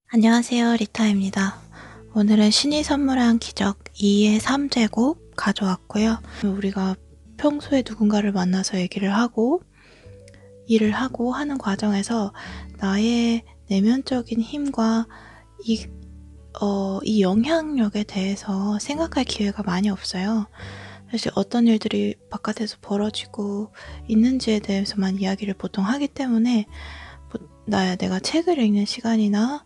안녕하세요, 리타입니다. 오늘은 신이 선물한 기적 2의 3제곱 가져왔고요. 우리가 평소에 누군가를 만나서 얘기를 하고 일을 하고 하는 과정에서 나의 내면적인 힘과 이 영향력에 대해서 생각할 기회가 많이 없어요. 사실 어떤 일들이 바깥에서 벌어지고 있는지에 대해서만 이야기를 보통 하기 때문에 내가 책을 읽는 시간이나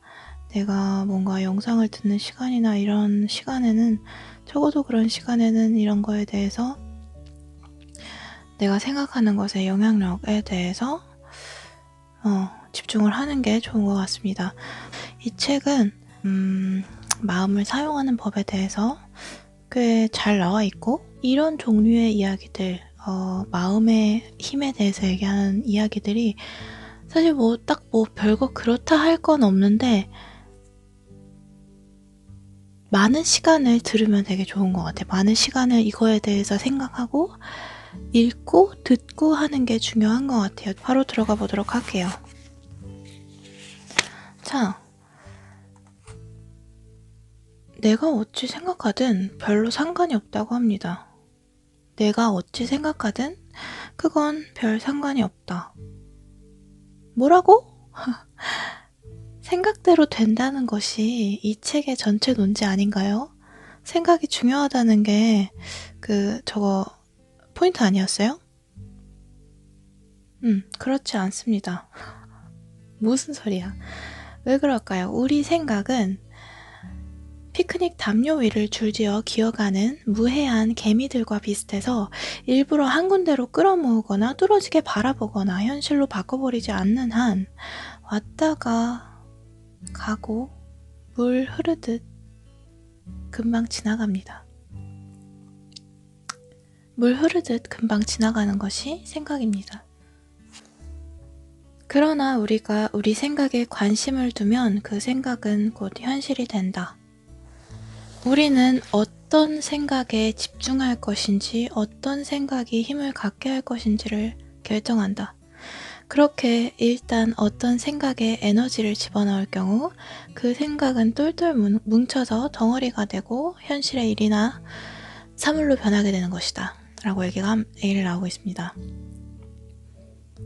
내가 뭔가 영상을 듣는 시간이나 이런 시간에는, 적어도 그런 시간에는 이런 거에 대해서, 내가 생각하는 것의 영향력에 대해서 집중을 하는 게 좋은 것 같습니다. 이 책은 마음을 사용하는 법에 대해서 꽤 잘 나와 있고, 이런 종류의 이야기들, 마음의 힘에 대해서 얘기하는 이야기들이 사실 딱 별거 그렇다 할 건 없는데 많은 시간을 들으면 되게 좋은 것 같아요. 많은 시간을 이거에 대해서 생각하고 읽고 듣고 하는 게 중요한 것 같아요. 바로 들어가 보도록 할게요. 자, 내가 어찌 생각하든 별로 상관이 없다고 합니다. 내가 어찌 생각하든 그건 별 상관이 없다. 뭐라고? 생각대로 된다는 것이 이 책의 전체 논지 아닌가요? 생각이 중요하다는 게 저거 포인트 아니었어요? 그렇지 않습니다. 무슨 소리야? 왜 그럴까요? 우리 생각은 피크닉 담요 위를 줄지어 기어가는 무해한 개미들과 비슷해서 일부러 한 군데로 끌어모으거나 뚫어지게 바라보거나 현실로 바꿔버리지 않는 한 왔다가 가고 물 흐르듯 금방 지나갑니다. 물 흐르듯 금방 지나가는 것이 생각입니다. 그러나 우리가 우리 생각에 관심을 두면 그 생각은 곧 현실이 된다. 우리는 어떤 생각에 집중할 것인지, 어떤 생각이 힘을 갖게 할 것인지를 결정한다. 그렇게 일단 어떤 생각에 에너지를 집어넣을 경우 그 생각은 똘똘 뭉쳐서 덩어리가 되고 현실의 일이나 사물로 변하게 되는 것이다. 라고 얘기를 나오고 있습니다.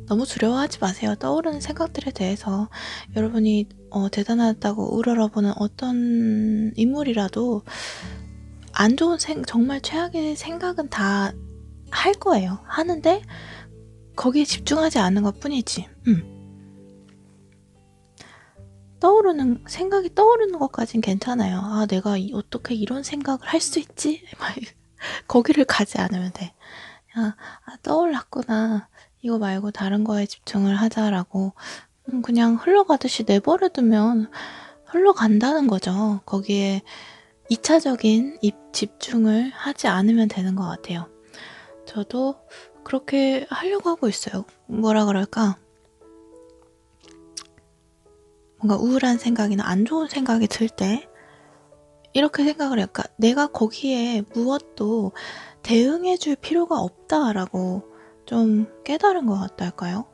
너무 두려워하지 마세요. 떠오르는 생각들에 대해서 여러분이 대단하다고 우러러보는 어떤 인물이라도 안 좋은 정말 최악의 생각은 다 할 거예요. 하는데 거기에 집중하지 않는 것 뿐이지. 생각이 떠오르는 것까진 괜찮아요. 아, 내가 어떻게 이런 생각을 할 수 있지? 거기를 가지 않으면 돼. 떠올랐구나. 이거 말고 다른 거에 집중을 하자라고 그냥 흘러가듯이 내버려두면 흘러간다는 거죠. 거기에 2차적인 집중을 하지 않으면 되는 것 같아요. 저도 그렇게 하려고 하고 있어요. 뭐라 그럴까? 뭔가 우울한 생각이나 안 좋은 생각이 들 때 이렇게 생각을 해요. 그러니까 내가 거기에 무엇도 대응해줄 필요가 없다라고 좀 깨달은 것 같달까요?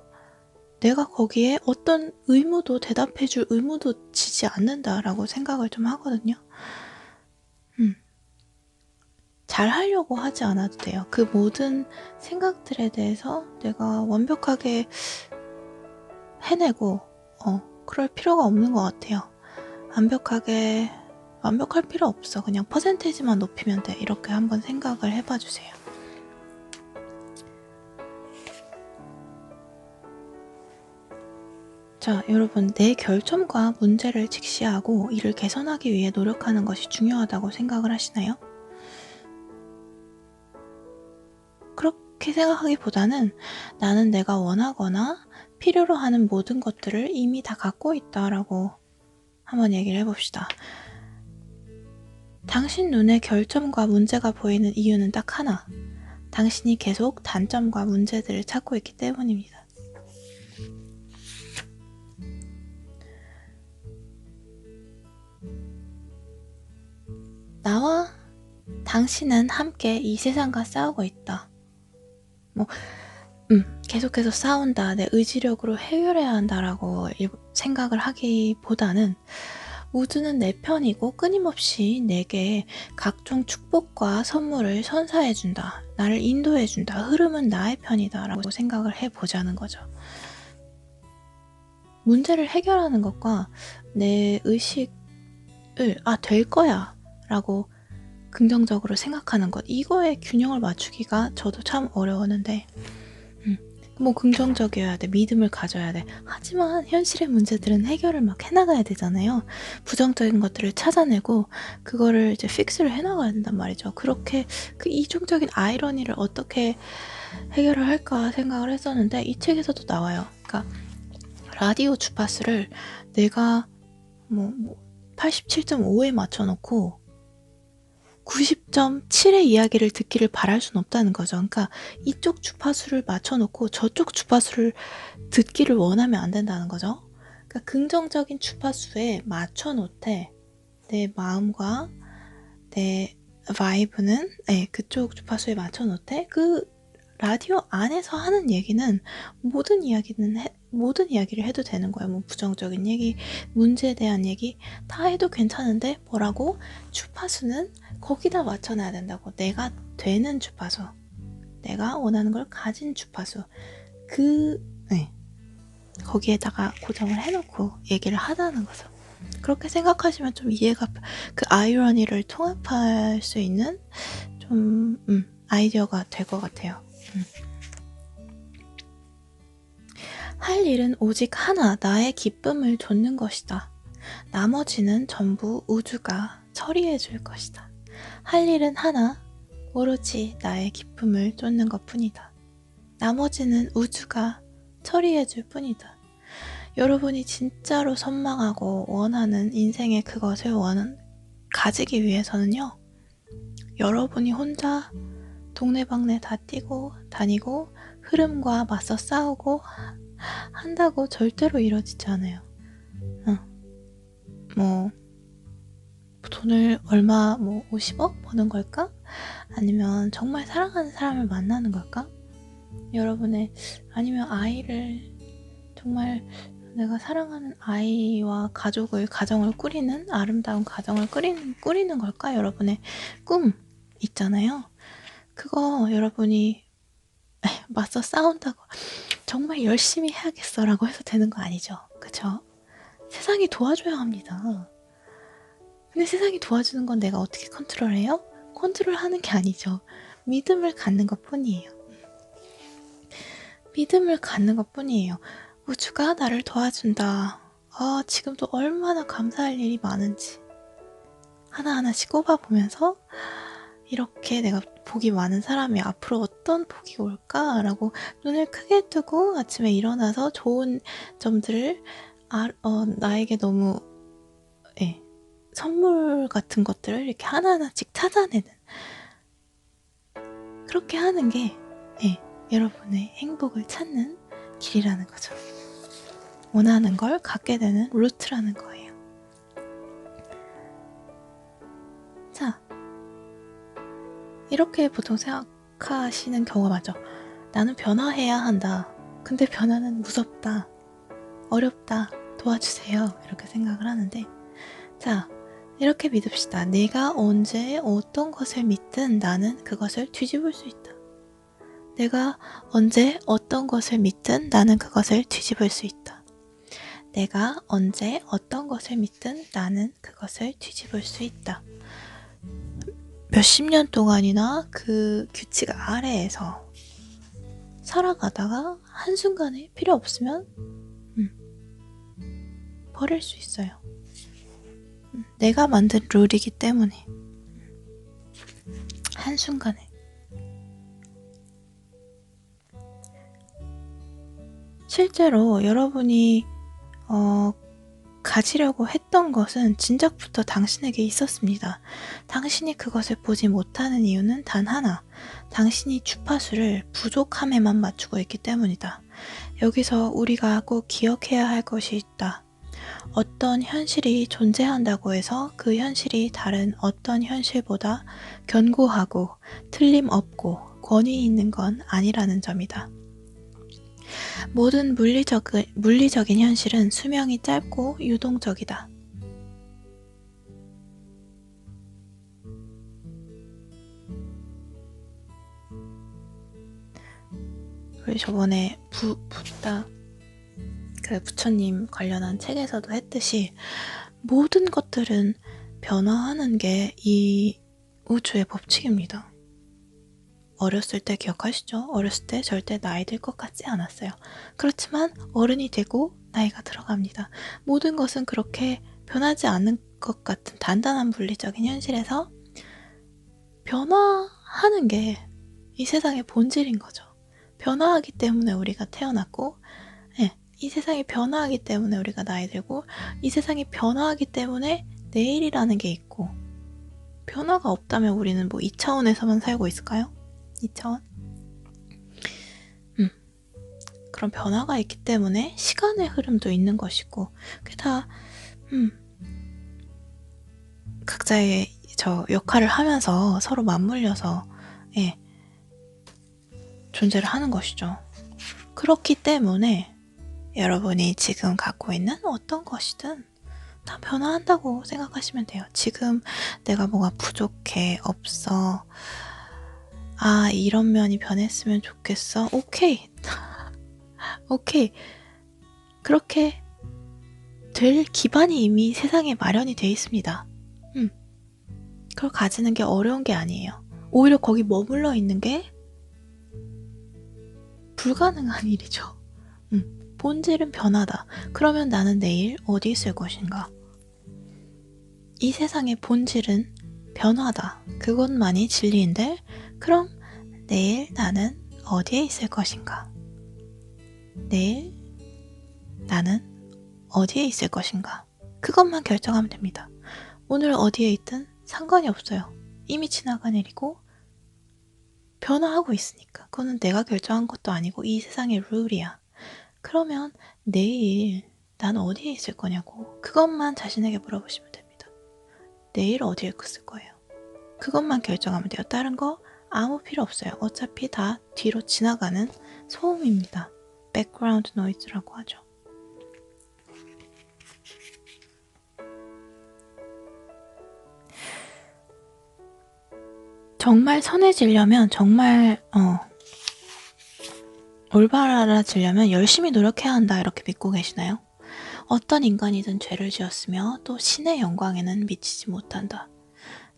내가 거기에 어떤 의무도 대답해줄 의무도 지지 않는다라고 생각을 좀 하거든요. 잘 하려고 하지 않아도 돼요. 그 모든 생각들에 대해서 내가 완벽하게 해내고 그럴 필요가 없는 것 같아요. 완벽할 필요 없어. 그냥 퍼센테이지만 높이면 돼. 이렇게 한번 생각을 해봐 주세요. 자, 여러분, 내 결점과 문제를 직시하고 이를 개선하기 위해 노력하는 것이 중요하다고 생각을 하시나요? 그렇게 생각하기보다는 나는 내가 원하거나 필요로 하는 모든 것들을 이미 다 갖고 있다라고 한번 얘기를 해봅시다. 당신 눈에 결점과 문제가 보이는 이유는 딱 하나. 당신이 계속 단점과 문제들을 찾고 있기 때문입니다. 나와 당신은 함께 이 세상과 싸우고 있다. 계속해서 싸운다, 내 의지력으로 해결해야 한다라고 생각을 하기보다는 우주는 내 편이고 끊임없이 내게 각종 축복과 선물을 선사해준다. 나를 인도해준다. 흐름은 나의 편이다. 라고 생각을 해보자는 거죠. 문제를 해결하는 것과 내 의식을 될 거야 라고 긍정적으로 생각하는 것, 이거에 균형을 맞추기가 저도 참 어려웠는데 뭐 긍정적이어야 돼, 믿음을 가져야 돼. 하지만 현실의 문제들은 해결을 막 해나가야 되잖아요. 부정적인 것들을 찾아내고 그거를 이제 픽스를 해나가야 된단 말이죠. 그렇게 그 이중적인 아이러니를 어떻게 해결을 할까 생각을 했었는데 이 책에서도 나와요. 그러니까 라디오 주파수를 내가 87.5에 맞춰놓고 90.7의 이야기를 듣기를 바랄 수는 없다는 거죠. 그러니까 이쪽 주파수를 맞춰놓고 저쪽 주파수를 듣기를 원하면 안 된다는 거죠. 그러니까 긍정적인 주파수에 맞춰놓되 내 마음과 내 바이브는 그쪽 주파수에 맞춰놓되 그 라디오 안에서 하는 얘기는 모든 이야기를 해도 되는 거예요. 뭐 부정적인 얘기, 문제에 대한 얘기 다 해도 괜찮은데 뭐라고? 주파수는 거기다 맞춰놔야 된다고. 내가 되는 주파수, 내가 원하는 걸 가진 주파수, 거기에다가 고정을 해놓고 얘기를 하자는 거죠. 그렇게 생각하시면 좀 이해가, 그 아이러니를 통합할 수 있는 좀 아이디어가 될 것 같아요. 할 일은 오직 하나, 나의 기쁨을 좇는 것이다. 나머지는 전부 우주가 처리해 줄 것이다. 할 일은 하나, 오로지 나의 기쁨을 쫓는 것 뿐이다. 나머지는 우주가 처리해 줄 뿐이다. 여러분이 진짜로 선망하고 원하는 인생의 그것을 가지기 위해서는요, 여러분이 혼자 동네방네 다 뛰고 다니고 흐름과 맞서 싸우고 한다고 절대로 이루어지지 않아요. 돈을 얼마 50억 버는 걸까? 아니면 정말 사랑하는 사람을 만나는 걸까? 아니면 아이를, 정말 내가 사랑하는 아이와 가정을 꾸리는, 아름다운 가정을 꾸리는 걸까? 여러분의 꿈 있잖아요. 그거 여러분이 맞서 싸운다고 정말 열심히 해야겠어 라고 해서 되는 거 아니죠. 그쵸? 세상이 도와줘야 합니다. 근데 세상이 도와주는 건 내가 어떻게 컨트롤해요? 컨트롤하는 게 아니죠. 믿음을 갖는 것 뿐이에요. 믿음을 갖는 것 뿐이에요. 우주가 나를 도와준다. 지금도 얼마나 감사할 일이 많은지 하나하나씩 꼽아보면서 이렇게 내가 복이 많은 사람이 앞으로 어떤 복이 올까라고 눈을 크게 뜨고 아침에 일어나서 좋은 점들을 나에게 너무 선물 같은 것들을 이렇게 하나하나씩 찾아내는, 그렇게 하는 게 여러분의 행복을 찾는 길이라는 거죠. 원하는 걸 갖게 되는 루트라는 거예요. 자, 이렇게 보통 생각하시는 경우가 많죠. 나는 변화해야 한다. 근데 변화는 무섭다, 어렵다, 도와주세요. 이렇게 생각을 하는데, 자, 이렇게 믿읍시다. 내가 언제 어떤 것을 믿든 나는 그것을 뒤집을 수 있다. 내가 언제 어떤 것을 믿든 나는 그것을 뒤집을 수 있다. 내가 언제 어떤 것을 믿든 나는 그것을 뒤집을 수 있다. 몇십 년 동안이나 그 규칙 아래에서 살아가다가 한순간에 필요 없으면 버릴 수 있어요. 내가 만든 룰이기 때문에 한순간에. 실제로 여러분이 가지려고 했던 것은 진작부터 당신에게 있었습니다. 당신이 그것을 보지 못하는 이유는 단 하나, 당신이 주파수를 부족함에만 맞추고 있기 때문이다. 여기서 우리가 꼭 기억해야 할 것이 있다. 어떤 현실이 존재한다고 해서 그 현실이 다른 어떤 현실보다 견고하고 틀림없고 권위 있는 건 아니라는 점이다. 모든 물리적인 현실은 수명이 짧고 유동적이다. 우리 저번에 부다 그 부처님 관련한 책에서도 했듯이 모든 것들은 변화하는 게 이 우주의 법칙입니다. 어렸을 때 기억하시죠? 어렸을 때 절대 나이 들 것 같지 않았어요. 그렇지만 어른이 되고 나이가 들어갑니다. 모든 것은 그렇게 변하지 않는 것 같은 단단한 물리적인 현실에서 변화하는 게 이 세상의 본질인 거죠. 변화하기 때문에 우리가 태어났고, 이 세상이 변화하기 때문에 우리가 나이 들고, 이 세상이 변화하기 때문에 내일이라는 게 있고, 변화가 없다면 우리는 뭐 2차원에서만 살고 있을까요? 2차원? 그런 변화가 있기 때문에 시간의 흐름도 있는 것이고, 그게 다 각자의 저 역할을 하면서 서로 맞물려서 존재를 하는 것이죠. 그렇기 때문에 여러분이 지금 갖고 있는 어떤 것이든 다 변화한다고 생각하시면 돼요. 지금 내가 뭐가 부족해, 없어, 이런 면이 변했으면 좋겠어. 오케이. 오케이. 그렇게 될 기반이 이미 세상에 마련이 되어 있습니다. 그걸 가지는 게 어려운 게 아니에요. 오히려 거기 머물러 있는 게 불가능한 일이죠. 본질은 변하다. 그러면 나는 내일 어디 있을 것인가? 이 세상의 본질은 변화다. 그것만이 진리인데 그럼 내일 나는 어디에 있을 것인가? 내일 나는 어디에 있을 것인가? 그것만 결정하면 됩니다. 오늘 어디에 있든 상관이 없어요. 이미 지나간 일이고 변화하고 있으니까. 그거는 내가 결정한 것도 아니고 이 세상의 룰이야. 그러면 내일 난 어디에 있을 거냐고 그것만 자신에게 물어보시면 됩니다. 내일 어디에 있을 거예요. 그것만 결정하면 돼요. 다른 거 아무 필요 없어요. 어차피 다 뒤로 지나가는 소음입니다. 백그라운드 노이즈라고 하죠. 정말 선해지려면 정말 올바라지려면 열심히 노력해야 한다 이렇게 믿고 계시나요? 어떤 인간이든 죄를 지었으며 또 신의 영광에는 미치지 못한다.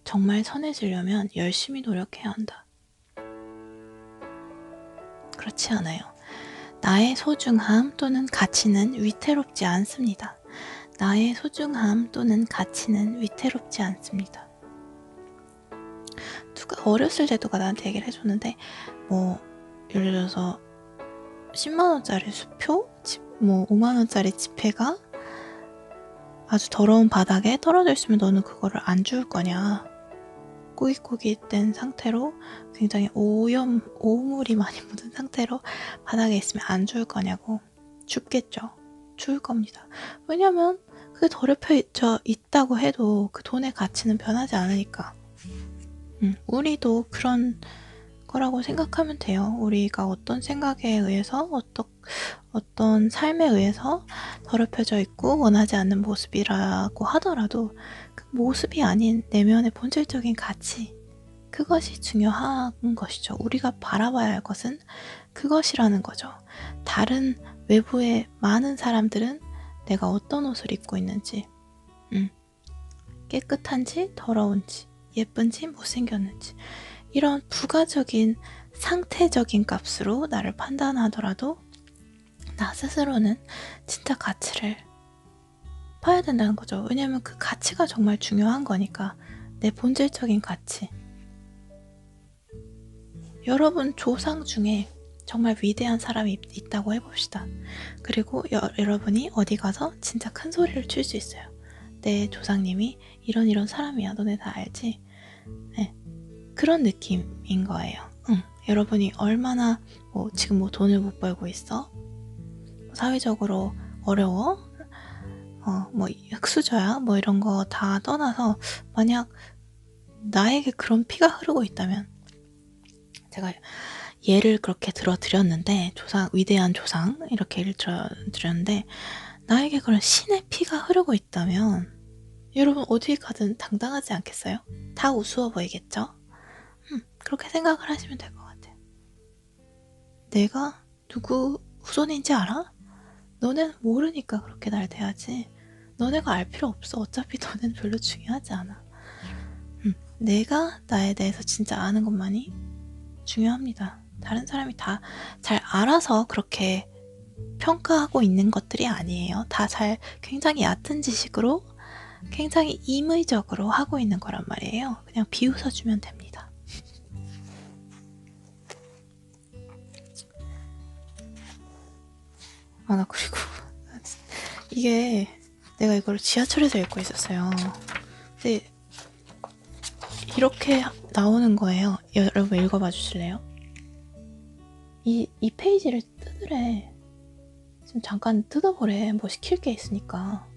정말 선해지려면 열심히 노력해야 한다. 그렇지 않아요. 나의 소중함 또는 가치는 위태롭지 않습니다. 나의 소중함 또는 가치는 위태롭지 않습니다. 누가 어렸을 때 누가 나한테 얘기를 해줬는데 예를 들어서 10만원짜리 수표? 5만원짜리 지폐가 아주 더러운 바닥에 떨어져 있으면 너는 그거를 안 주울 거냐. 꾸깃꾸깃된 상태로 굉장히 오물이 많이 묻은 상태로 바닥에 있으면 안 주울 거냐고. 줍겠죠. 주울 겁니다. 왜냐면 그게 더럽혀 있다고 해도 그 돈의 가치는 변하지 않으니까. 우리도 그런 거라고 생각하면 돼요. 우리가 어떤 생각에 의해서 어떤 삶에 의해서 더럽혀져 있고 원하지 않는 모습이라고 하더라도 그 모습이 아닌 내면의 본질적인 가치, 그것이 중요한 것이죠. 우리가 바라봐야 할 것은 그것이라는 거죠. 다른 외부의 많은 사람들은 내가 어떤 옷을 입고 있는지, 깨끗한지 더러운지, 예쁜지 못생겼는지, 이런 부가적인 상태적인 값으로 나를 판단하더라도 나 스스로는 진짜 가치를 봐야 된다는 거죠. 왜냐면 그 가치가 정말 중요한 거니까. 내 본질적인 가치. 여러분 조상 중에 정말 위대한 사람이 있다고 해봅시다. 그리고 여러분이 어디 가서 진짜 큰 소리를 칠 수 있어요. 내 조상님이 이런 사람이야. 너네 다 알지? 네. 그런 느낌인 거예요. 여러분이 얼마나 지금 돈을 못 벌고 있어? 사회적으로 어려워? 흙수저야? 이런 거 다 떠나서 만약 나에게 그런 피가 흐르고 있다면, 제가 예를 그렇게 들어드렸는데, 위대한 조상 이렇게 예를 들어드렸는데, 나에게 그런 신의 피가 흐르고 있다면 여러분 어디 가든 당당하지 않겠어요? 다 우스워 보이겠죠? 그렇게 생각을 하시면 될 것 같아요. 내가 누구 후손인지 알아? 너네는 모르니까 그렇게 날 대하지. 너네가 알 필요 없어. 어차피 너네는 별로 중요하지 않아. 내가 나에 대해서 진짜 아는 것만이 중요합니다. 다른 사람이 다 잘 알아서 그렇게 평가하고 있는 것들이 아니에요. 다 굉장히 얕은 지식으로 굉장히 임의적으로 하고 있는 거란 말이에요. 그냥 비웃어주면 됩니다. 나 그리고 이게 내가 이걸 지하철에서 읽고 있었어요. 근데 이렇게 나오는 거예요. 여러분 읽어봐 주실래요? 이 페이지를 뜯으래. 지금 잠깐 뜯어보래. 뭐 시킬 게 있으니까.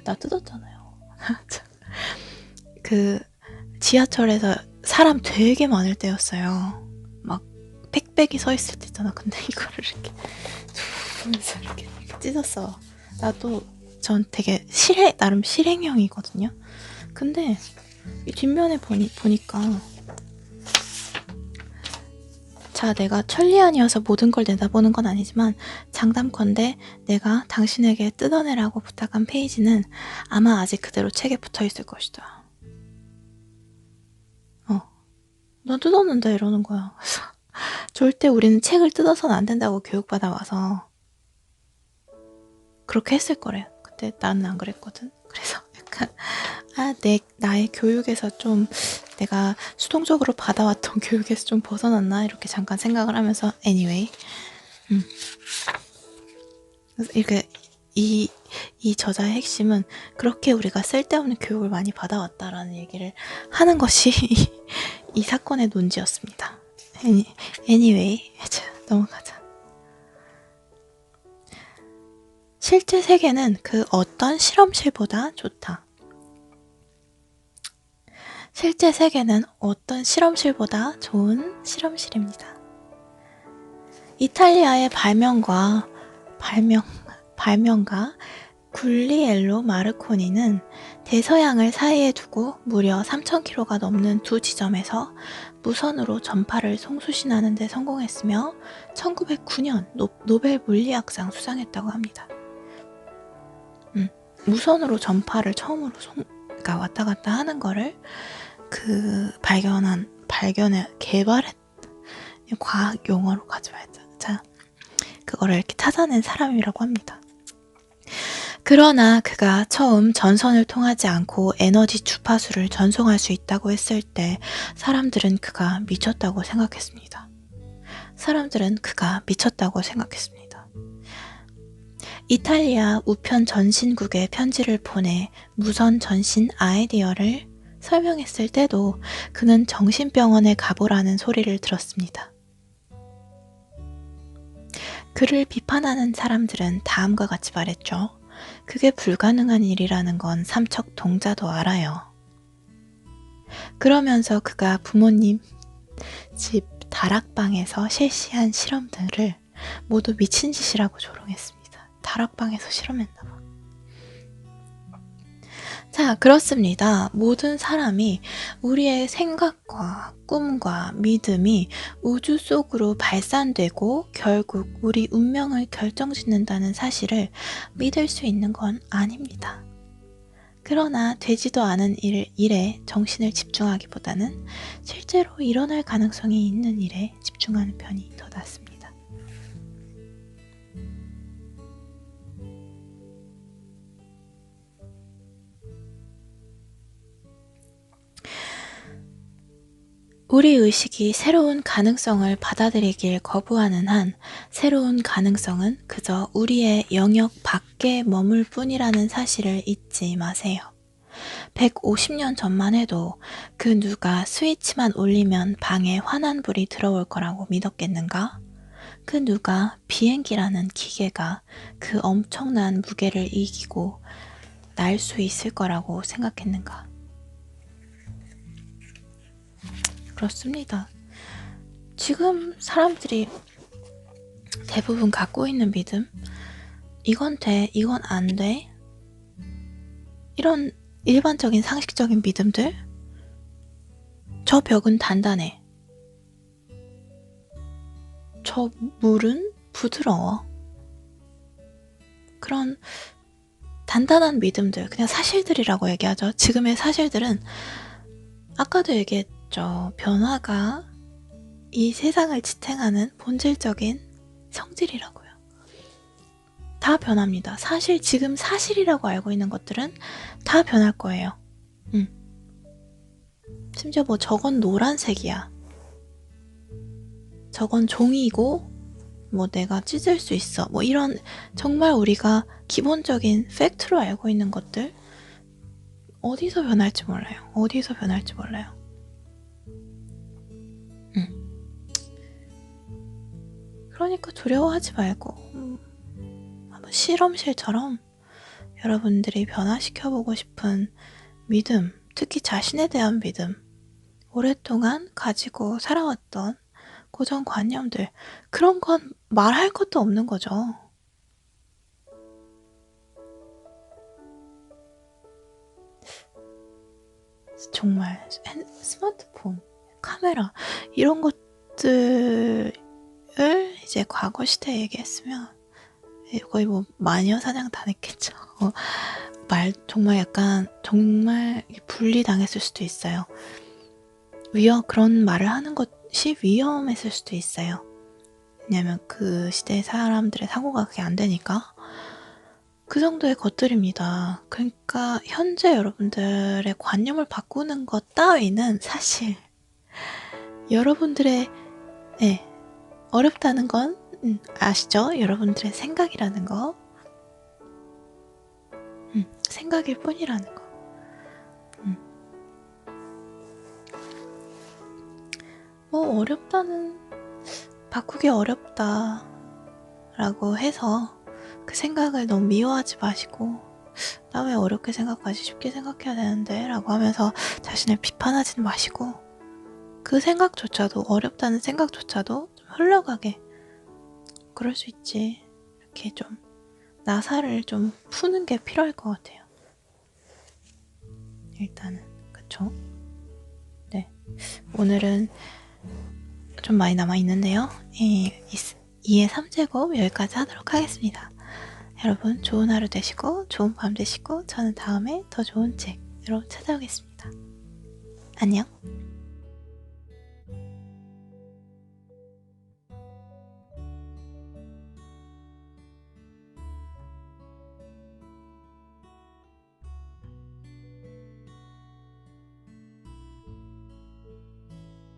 나 뜯었잖아요. 그 지하철에서 사람 되게 많을 때였어요. 막 빽빽이 서 있을 때 있잖아. 근데 이거를 이렇게 하면서 이렇게 찢었어. 나도 전 되게 나름 실행형이거든요. 근데 이 뒷면에 보니까 자, 내가 천리안이어서 모든 걸 내다보는 건 아니지만 장담컨대 내가 당신에게 뜯어내라고 부탁한 페이지는 아마 아직 그대로 책에 붙어 있을 것이다. 너 뜯었는데 이러는 거야. 그래서 절대 우리는 책을 뜯어서는 안 된다고 교육받아 와서 그렇게 했을 거래. 근데 나는 안 그랬거든. 그래서 약간 나의 교육에서 좀 내가 수동적으로 받아왔던 교육에서 좀 벗어났나 이렇게 잠깐 생각을 하면서 anyway 그래서 이렇게 이 저자의 핵심은 그렇게 우리가 쓸데없는 교육을 많이 받아왔다라는 얘기를 하는 것이 이 사건의 논지였습니다. anyway 넘어가자. 실제 세계는 그 어떤 실험실보다 좋다. 실제 세계는 어떤 실험실보다 좋은 실험실입니다. 이탈리아의 발명가 굴리엘로 마르코니는 대서양을 사이에 두고 무려 3,000km가 넘는 두 지점에서 무선으로 전파를 송수신하는 데 성공했으며 1909년 노벨 물리학상 수상했다고 합니다. 무선으로 전파를 처음으로 그러니까 왔다 갔다 하는 거를 개발했 과학 용어로 가져와야죠. 자, 그거를 이렇게 찾아낸 사람이라고 합니다. 그러나 그가 처음 전선을 통하지 않고 에너지 주파수를 전송할 수 있다고 했을 때 사람들은 그가 미쳤다고 생각했습니다. 이탈리아 우편 전신국에 편지를 보내 무선 전신 아이디어를 설명했을 때도 그는 정신병원에 가보라는 소리를 들었습니다. 그를 비판하는 사람들은 다음과 같이 말했죠. 그게 불가능한 일이라는 건 삼척동자도 알아요. 그러면서 그가 부모님 집 다락방에서 실시한 실험들을 모두 미친 짓이라고 조롱했습니다. 다락방에서 실험했나 봐. 자, 그렇습니다. 모든 사람이 우리의 생각과 꿈과 믿음이 우주 속으로 발산되고 결국 우리 운명을 결정짓는다는 사실을 믿을 수 있는 건 아닙니다. 그러나 되지도 않은 일에 정신을 집중하기보다는 실제로 일어날 가능성이 있는 일에 집중하는 편이 더 낫습니다. 우리 의식이 새로운 가능성을 받아들이길 거부하는 한 새로운 가능성은 그저 우리의 영역 밖에 머물 뿐이라는 사실을 잊지 마세요. 150년 전만 해도 그 누가 스위치만 올리면 방에 환한 불이 들어올 거라고 믿었겠는가? 그 누가 비행기라는 기계가 그 엄청난 무게를 이기고 날 수 있을 거라고 생각했는가? 그렇습니다. 지금 사람들이 대부분 갖고 있는 믿음, 이건 돼, 이건 안 돼, 이런 일반적인 상식적인 믿음들, 저 벽은 단단해, 저 물은 부드러워. 그런 단단한 믿음들, 그냥 사실들이라고 얘기하죠. 지금의 사실들은 아까도 얘기했죠. 변화가 이 세상을 지탱하는 본질적인 성질이라고요. 다 변합니다. 사실 지금 사실이라고 알고 있는 것들은 다 변할 거예요. 심지어 뭐 저건 노란색이야. 저건 종이고 뭐 내가 찢을 수 있어. 뭐 이런 정말 우리가 기본적인 팩트로 알고 있는 것들 어디서 변할지 몰라요. 어디서 변할지 몰라요. 그러니까 두려워하지 말고 한번 실험실처럼 여러분들이 변화시켜보고 싶은 믿음, 특히 자신에 대한 믿음, 오랫동안 가지고 살아왔던 고정관념들, 그런 건 말할 것도 없는 거죠. 정말 스마트폰, 카메라 이런 것들을 이제 과거 시대에 얘기했으면 거의 뭐 마녀 사냥 당했겠죠. 정말 약간 정말 분리당했을 수도 있어요. 그런 말을 하는 것이 위험했을 수도 있어요. 왜냐면 그 시대 사람들의 사고가 그게 안 되니까. 그 정도의 것들입니다. 그러니까 현재 여러분들의 관념을 바꾸는 것 따위는 사실 여러분들의 어렵다는 건 아시죠? 여러분들의 생각이라는 거. 생각일 뿐이라는 거. 뭐 바꾸기 어렵다 라고 해서 그 생각을 너무 미워하지 마시고 나 왜 어렵게 생각하지? 쉽게 생각해야 되는데 라고 하면서 자신을 비판하지는 마시고 그 생각조차도, 어렵다는 생각조차도 좀 흘러가게, 그럴 수 있지, 이렇게 좀 나사를 좀 푸는 게 필요할 것 같아요. 일단은 그쵸? 네, 오늘은 좀 많이 남아있는데요. 2의 3제곱 여기까지 하도록 하겠습니다. 여러분 좋은 하루 되시고 좋은 밤 되시고 저는 다음에 더 좋은 책으로 찾아오겠습니다. 안녕.